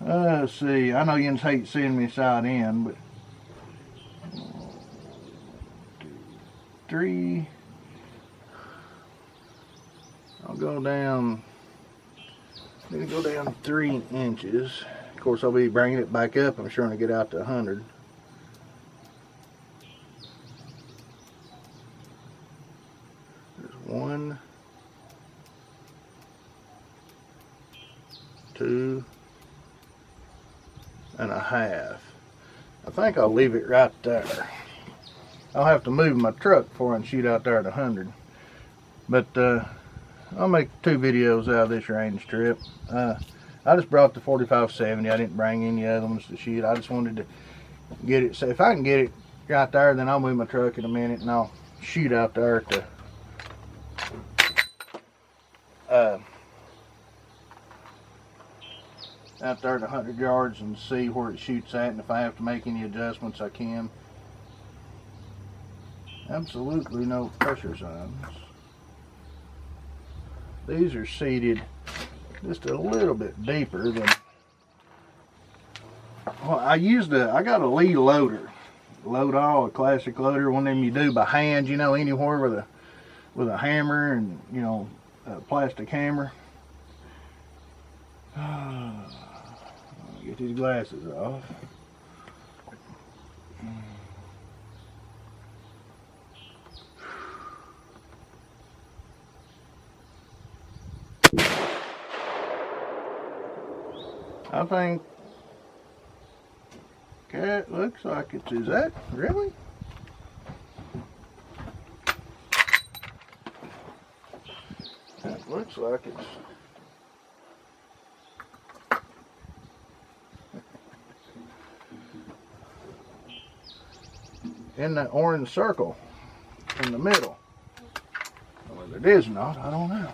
Let's see. I know you hate seeing me side in, but 3. I'll go down. Need to go down 3 inches. Of course, I'll be bringing it back up. I'm trying to get out to 100. There's 1, 2 and a half. I think I'll leave it right there. I'll have to move my truck before I can shoot out there at 100. But I'll make 2 videos out of this range trip. I just brought the 4570. I didn't bring any other ones to shoot. I just wanted to get it. So if I can get it right there, then I'll move my truck in a minute and I'll shoot out there to out there at 100 yards and see where it shoots at, and if I have to make any adjustments I can. Absolutely no pressure signs. These are seated just a little bit deeper than, well, I got a Lee loader, a classic loader, one of them you do by hand, you know, anywhere with a hammer and, you know, a plastic hammer. Get these glasses off. I think it looks like it's, is that really? That looks like it's. In that orange circle in the middle. Whether it is or not, I don't know.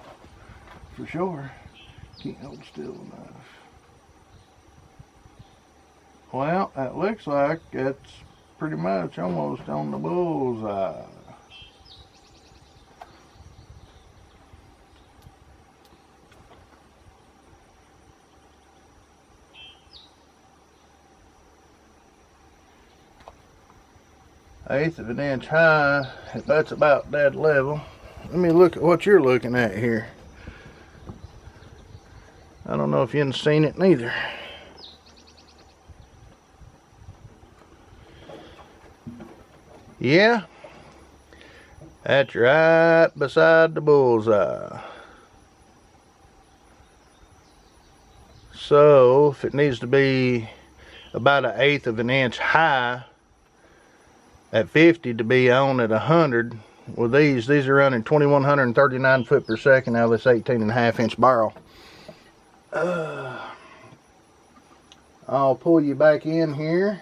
For sure. Can't hold still enough. Well, that looks like it's pretty much almost on the bullseye. Eighth of an inch high, if that's about that level. Let me look at what you're looking at here. I don't know if you haven't seen it neither. Yeah, that's right beside the bullseye. So if it needs to be about 1/8 of an inch high at 50 to be on at 100, well, these are running 2139 foot per second out of this 18.5 inch barrel. I'll pull you back in here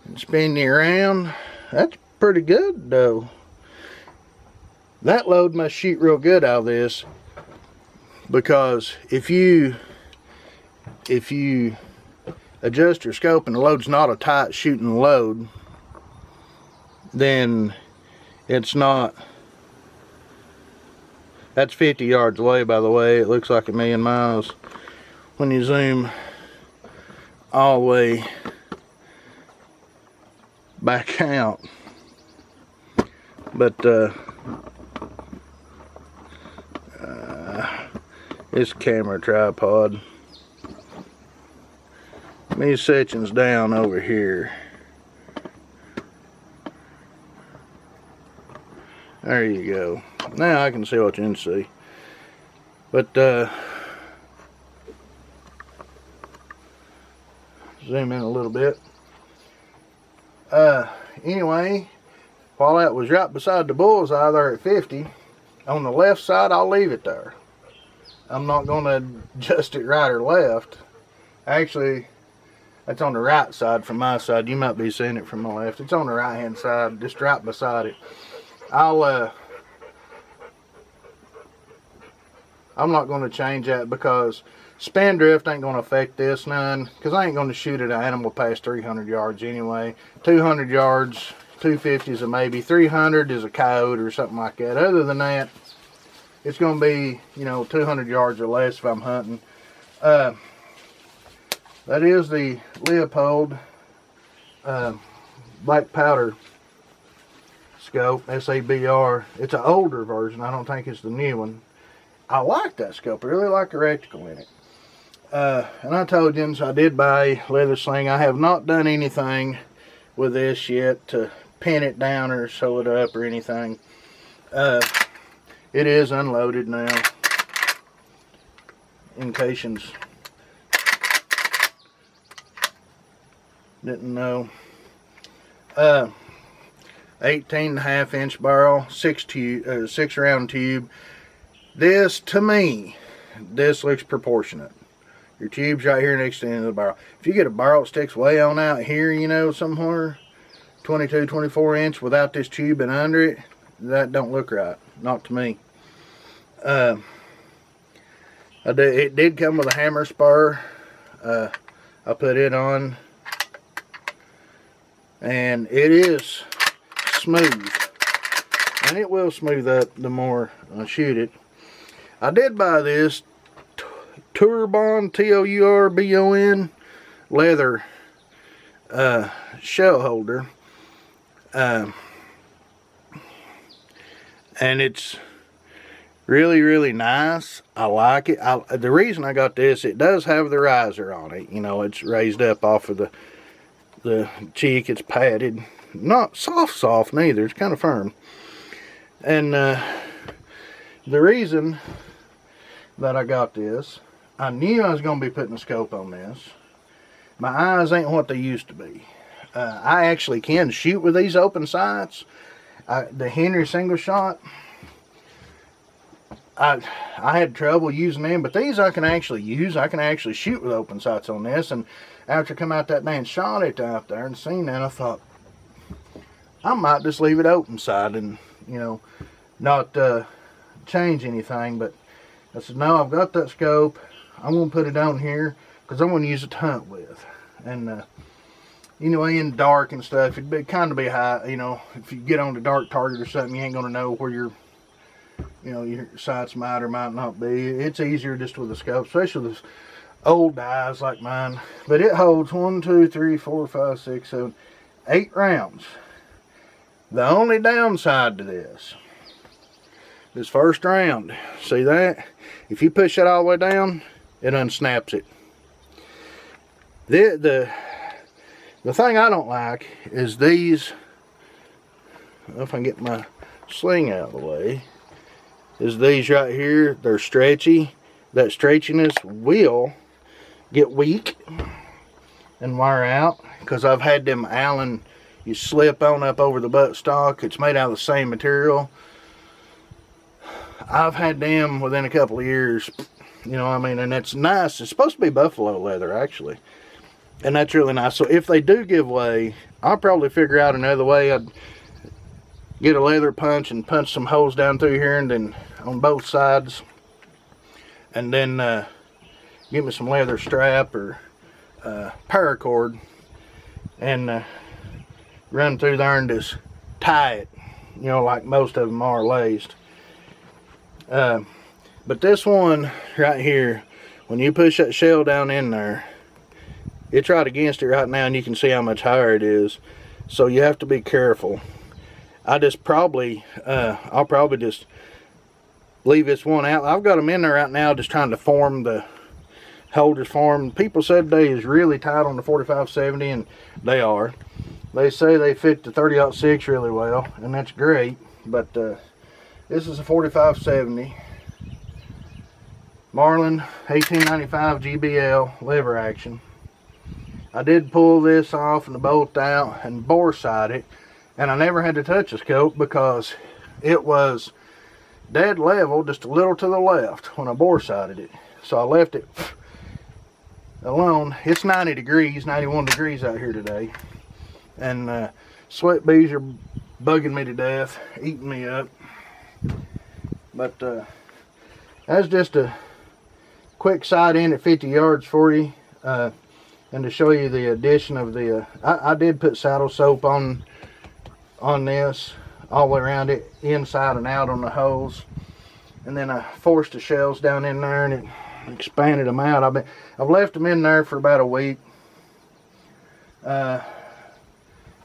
and spin you around. That's pretty good though. That load must shoot real good out of this, because if you adjust your scope and the load's not a tight shooting load, then it's not. That's 50 yards away, by the way. It looks like 1,000,000 miles when you zoom all the way back out. But this camera tripod, these sections down over here. There you go. Now I can see what you can see. But zoom in a little bit. Anyway, while that was right beside the bullseye there at 50, on the left side I'll leave it there. I'm not going to adjust it right or left. Actually, that's on the right side from my side. You might be seeing it from the left. It's on the right hand side, just right beside it. I'm not going to change that, because span drift ain't going to affect this none, because I ain't going to shoot at an animal past 300 yards anyway. 200 yards, 250 is a maybe, 300 is a coyote or something like that. Other than that, it's going to be, you know, 200 yards or less if I'm hunting. That is the Leopold black powder scope, SABR. It's an older version. I don't think it's the new one. I like that scope. I really like the reticle in it. And I told you, I did buy a leather sling. I have not done anything with this yet to pin it down or sew it up or anything. It is unloaded now. In case you didn't know. 18.5 inch barrel, 6 round tube. This, to me, this looks proportionate. Your tube's right here next to the end of the barrel. If you get a barrel that sticks way on out here, you know, somewhere, 22, 24 inch without this tube and under it, that don't look right. Not to me. It did come with a hammer spur. I put it on, and it is smooth, and it will smooth up the more I shoot it. I did buy this Tourbon, Tourbon leather shell holder, and it's really nice. I like it. The reason I got this, it does have the riser on it. You know, it's raised up off of the cheek. It's padded, not soft neither. It's kind of firm. And the reason that I got this, I knew I was going to be putting a scope on this. My eyes ain't what they used to be. I actually can shoot with these open sights. The Henry single shot, I had trouble using them, but these I can actually use. I can actually shoot with open sights on this. And after I come out that day and shot it out there and seen that, I thought I might just leave it open side and, you know, not change anything. But I said, no, I've got that scope. I'm going to put it down here because I'm going to use it to hunt with. And you know, in dark and stuff, it'd kind of be high. You know, if you get on the dark target or something, you ain't going to know where your sights might or might not be. It's easier just with a scope, especially with old eyes like mine. But it holds 1, 2, 3, 4, 5, 6, 7, 8 rounds. The only downside to this first round, see that? If you push that all the way down, it unsnaps it. The thing I don't like is these, if I can get my sling out of the way, is these right here. They're stretchy. That stretchiness will get weak and wear out, because I've had them Allen you slip on up over the buttstock. It's made out of the same material. I've had them within a couple of years, you know what I mean, and it's nice. It's supposed to be buffalo leather actually, and that's really nice. So if they do give way, I'll probably figure out another way. I'd get a leather punch and punch some holes down through here and then on both sides, and then get me some leather strap or paracord and run through there and just tie it, you know, like most of them are laced. But this one right here, when you push that shell down in there, it's right against it right now, and you can see how much higher it is. So you have to be careful. I'll probably just leave this one out. I've got them in there right now just trying to form the holders form. People said they is really tight on the 45-70, and they are. They say they fit the 30-06 really well, and that's great. But this is a 45-70 Marlin 1895 GBL lever action. I did pull this off and the bolt out and bore sight it, and I never had to touch the scope because it was dead level, just a little to the left when I bore sighted it. So I left it alone. It's 90 degrees, 91 degrees out here today, and sweat bees are bugging me to death, eating me up. But that's just a quick sight in at 50 yards for you, and to show you the addition of the I did put saddle soap on this all the way around it, inside and out on the holes, and then I forced the shells down in there, and expanded them out. I've left them in there for about a week. Yeah,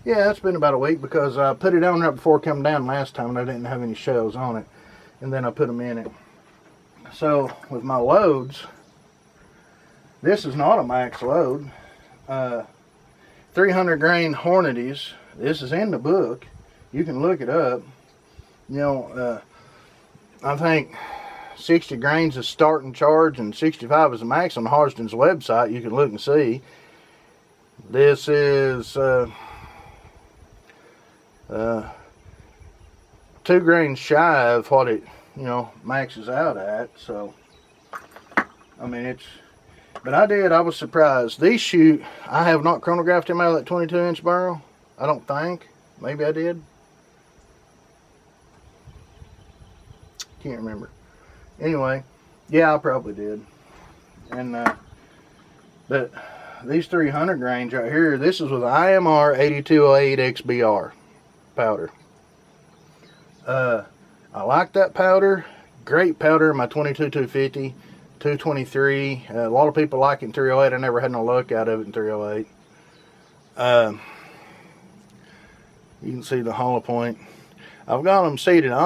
it's been about a week because I put it on right before coming down last time and I didn't have any shells on it. And then I put them in it. So with my loads, this is not a max load. 300 grain Hornadies. This is in the book. You can look it up. You know, I think 60 grains is starting charge and 65 is the max on Harston's website. You can look and see. This is 2 grains shy of what it, you know, maxes out at. So, I mean, but I was surprised. These shoot, I have not chronographed them out of that 22-inch barrel. I don't think. Maybe I did. Can't remember. Anyway, yeah, I probably did. And, but these 300 grains right here, this is with IMR 8208 XBR powder. I like that powder. Great powder. My 22-250, 223. A lot of people like it in 308. I never had no luck out of it in 308. You can see the hollow point. I've got them seated on.